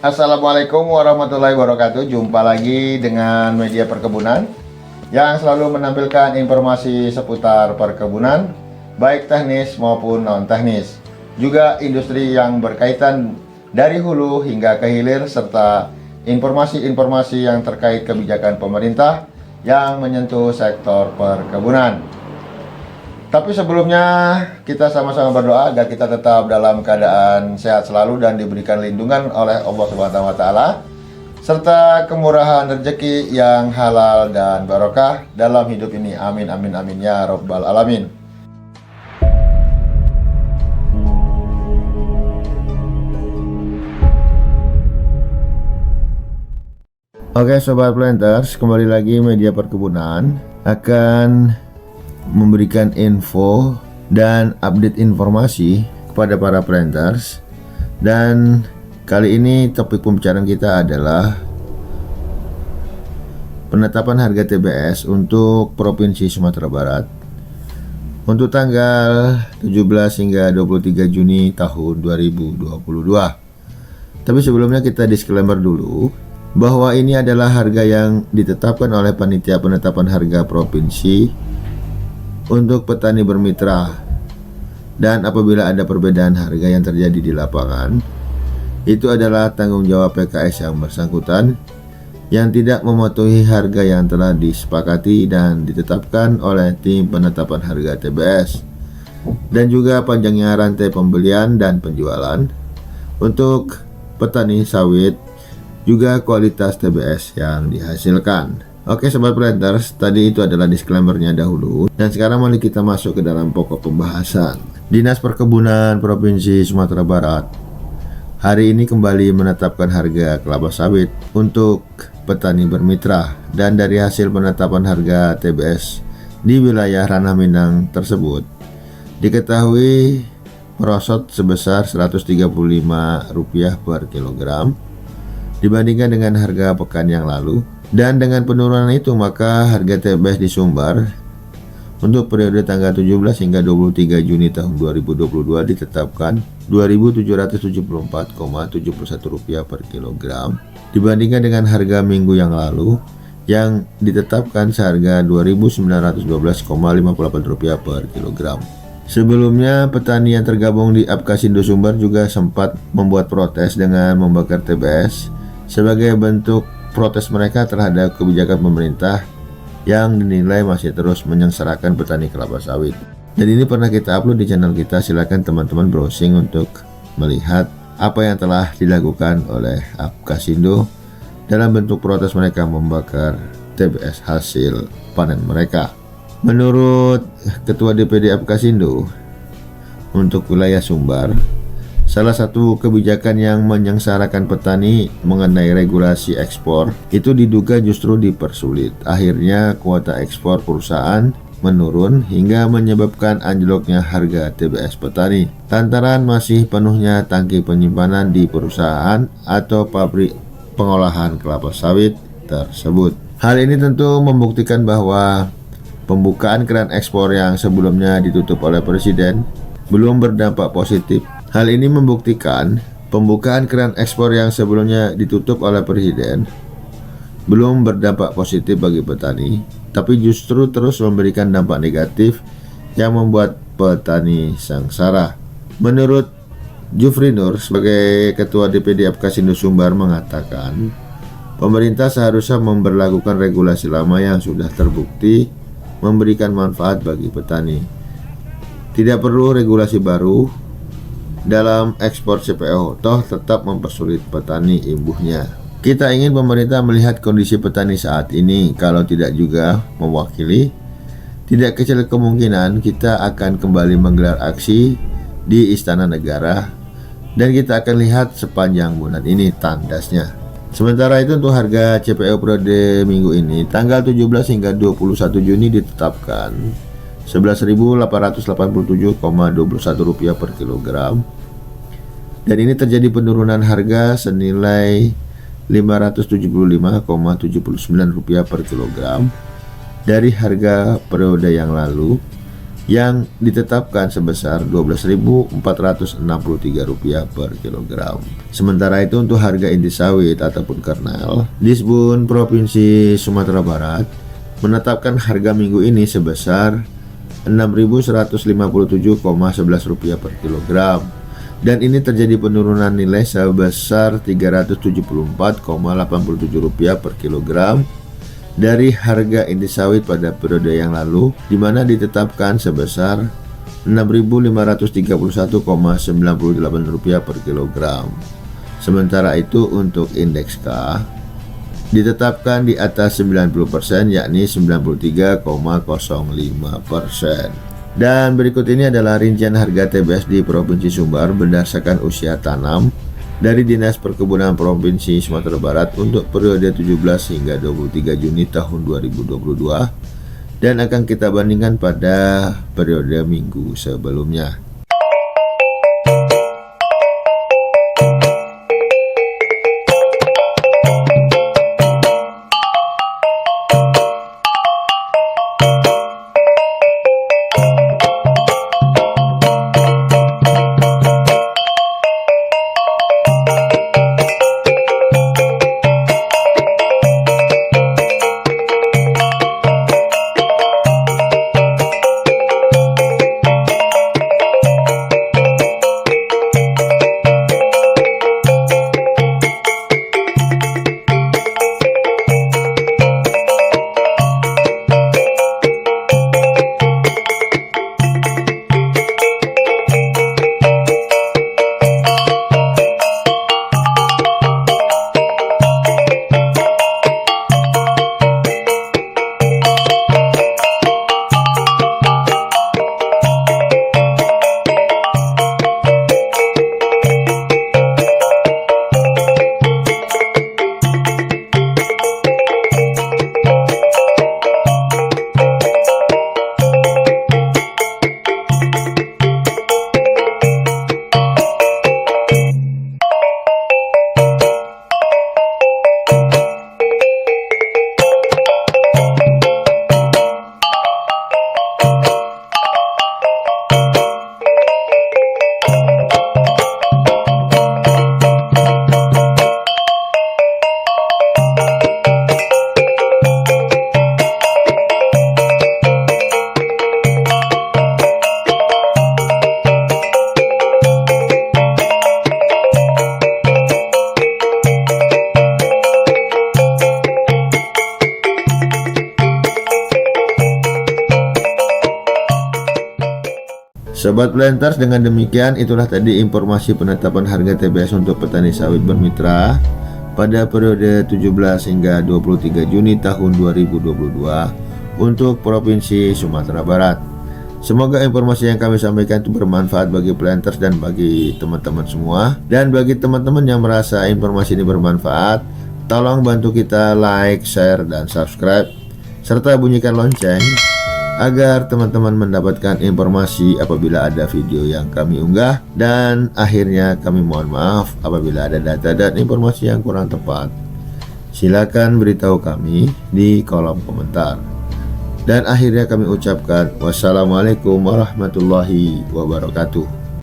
Assalamualaikum warahmatullahi wabarakatuh. Jumpa lagi dengan media perkebunan yang selalu menampilkan informasi seputar perkebunan, baik teknis maupun non teknis, juga industri yang berkaitan dari hulu hingga ke hilir, serta informasi-informasi yang terkait kebijakan pemerintah yang menyentuh sektor perkebunan. Tapi sebelumnya kita sama-sama berdoa agar kita tetap dalam keadaan sehat selalu dan diberikan lindungan oleh Allah Subhanahu wa taala, serta kemurahan rezeki yang halal dan barokah dalam hidup ini. Amin amin amin ya rabbal alamin. Oke Sobat Planters, kembali lagi media perkebunan akan memberikan info dan update informasi kepada para planters. Dan kali ini topik pembicaraan kita adalah penetapan harga TBS untuk Provinsi Sumatera Barat untuk tanggal 17 hingga 23 Juni tahun 2022. Tapi sebelumnya kita disclaimer dulu bahwa ini adalah harga yang ditetapkan oleh Panitia Penetapan Harga Provinsi untuk petani bermitra, dan apabila ada perbedaan harga yang terjadi di lapangan, itu adalah tanggung jawab PKS yang bersangkutan yang tidak mematuhi harga yang telah disepakati dan ditetapkan oleh tim penetapan harga TBS, dan juga panjangnya rantai pembelian dan penjualan untuk petani sawit, juga kualitas TBS yang dihasilkan. Oke Sobat Planters, tadi itu adalah disclaimernya dahulu, dan sekarang mari kita masuk ke dalam pokok pembahasan. Dinas Perkebunan Provinsi Sumatera Barat hari ini kembali menetapkan harga kelapa sawit untuk petani bermitra, dan dari hasil penetapan harga TBS di wilayah Ranah Minang tersebut diketahui merosot sebesar Rp135 per kilogram dibandingkan dengan harga pekan yang lalu. Dan dengan penurunan itu, maka harga TBS di Sumbar untuk periode tanggal 17 hingga 23 Juni tahun 2022 ditetapkan Rp2.774,71 per kilogram dibandingkan dengan harga minggu yang lalu yang ditetapkan seharga Rp2.912,58 per kilogram. Sebelumnya, petani yang tergabung di Apkasindo Sumbar juga sempat membuat protes dengan membakar TBS sebagai bentuk protes mereka terhadap kebijakan pemerintah yang dinilai masih terus menyengsarakan petani kelapa sawit. Dan ini pernah kita upload di channel kita, silakan teman-teman browsing untuk melihat apa yang telah dilakukan oleh Apkasindo dalam bentuk protes mereka membakar TBS hasil panen mereka. Menurut Ketua DPD Apkasindo untuk wilayah Sumbar, salah satu kebijakan yang menyengsarakan petani mengenai regulasi ekspor itu diduga justru dipersulit. Akhirnya kuota ekspor perusahaan menurun hingga menyebabkan anjloknya harga TBS petani lantaran masih penuhnya tangki penyimpanan di perusahaan atau pabrik pengolahan kelapa sawit tersebut. Hal ini tentu membuktikan bahwa pembukaan keran ekspor yang sebelumnya ditutup oleh Presiden belum berdampak positif. Hal ini membuktikan pembukaan keran ekspor yang sebelumnya ditutup oleh Presiden belum berdampak positif bagi petani, tapi justru terus memberikan dampak negatif yang membuat petani sengsara. Menurut Jufri Nur sebagai Ketua DPD Apkasindo Sumbar mengatakan, pemerintah seharusnya memberlakukan regulasi lama yang sudah terbukti memberikan manfaat bagi petani. Tidak perlu regulasi baru dalam ekspor CPO, toh tetap mempersulit petani imbuhnya. Kita ingin pemerintah melihat kondisi petani saat ini. Kalau tidak juga mewakili, tidak kecil kemungkinan kita akan kembali menggelar aksi di Istana Negara, dan kita akan lihat sepanjang bulan ini tandasnya. Sementara itu untuk harga CPO periode minggu ini tanggal 17 hingga 21 Juni ditetapkan Rp11.887,21 per kilogram, dan ini terjadi penurunan harga senilai Rp575,79 per kilogram dari harga periode yang lalu yang ditetapkan sebesar Rp12.463 per kilogram. Sementara itu untuk harga inti sawit ataupun kernel, Disbun Provinsi Sumatera Barat menetapkan harga minggu ini sebesar Rp6.157,11 per kilogram, dan ini terjadi penurunan nilai sebesar Rp374,87 per kilogram dari harga inti sawit pada periode yang lalu, di mana ditetapkan sebesar Rp6.531,98 per kilogram. Sementara itu untuk indeks K ditetapkan di atas 90%, yakni 93,05%. Dan berikut ini adalah rincian harga TBS di Provinsi Sumbar berdasarkan usia tanam dari Dinas Perkebunan Provinsi Sumatera Barat untuk periode 17 hingga 23 Juni tahun 2022, dan akan kita bandingkan pada periode minggu sebelumnya. Sobat Planters, dengan demikian itulah tadi informasi penetapan harga TBS untuk petani sawit bermitra pada periode 17 hingga 23 Juni tahun 2022 untuk Provinsi Sumatera Barat. Semoga informasi yang kami sampaikan itu bermanfaat bagi planters dan bagi teman-teman semua. Dan bagi teman-teman yang merasa informasi ini bermanfaat, tolong bantu kita like, share, dan subscribe, serta bunyikan lonceng agar teman-teman mendapatkan informasi apabila ada video yang kami unggah. Dan akhirnya kami mohon maaf apabila ada data dan informasi yang kurang tepat. Silakan beritahu kami di kolom komentar. Dan akhirnya kami ucapkan wassalamualaikum warahmatullahi wabarakatuh.